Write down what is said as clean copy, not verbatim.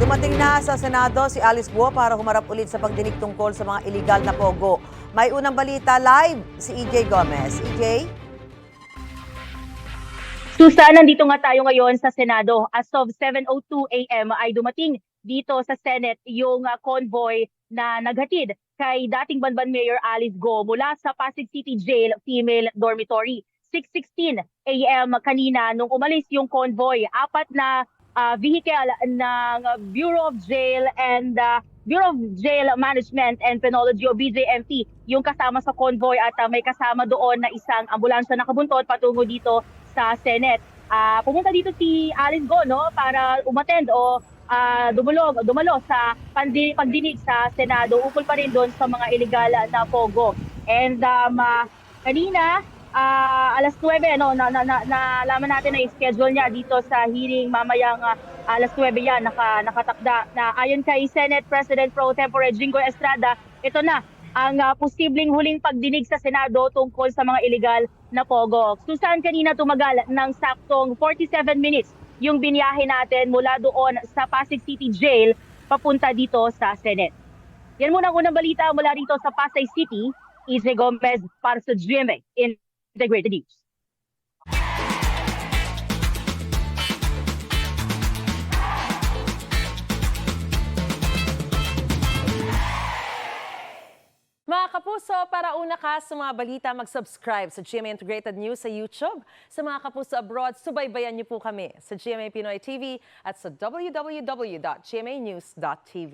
Dumating na sa Senado si Alice Guo para humarap ulit sa pagdinig tungkol sa mga iligal na pogo. May unang balita live si EJ Gomez. EJ? Susan, nandito nga tayo ngayon sa Senado. As of 7:02 a.m. ay dumating dito sa Senate yung convoy na naghatid kay dating Banban Mayor Alice Guo mula sa Pasig City Jail Female Dormitory. 6:16 a.m. kanina nung umalis yung convoy, apat na vehicle ng Bureau of Jail and Bureau of Jail Management and Penology o BJMP yung kasama sa convoy at may kasama doon na isang ambulansya na nakabuntot patungo dito sa Senate. Pumunta dito si Alice Guo para umattend o dumalo sa pagdinig sa Senado ukol pa rin doon sa mga illegal na pogo. And kanina alas 9 nalaman natin na schedule niya dito sa hearing mamayang alas 9 yan nakatakda na ayon kay Senate President Pro Tempore Jinggoy Estrada, ito na ang posibleng huling pagdinig sa Senado tungkol sa mga illegal na pogo. Susan, kanina tumagal ng saktong 47 minutes yung biniyahe natin mula doon sa Pasig City Jail papunta dito sa Senate. Yan muna ang unang balita mula rito sa Pasay City. EJ Gomez para sa GMA Integrated News. Mga kapuso, para una ka sa mga balita, mag-subscribe sa GMA Integrated News sa YouTube. Sa mga kapuso abroad, subaybayan niyo po kami sa GMA Pinoy TV at sa www.gmanews.tv.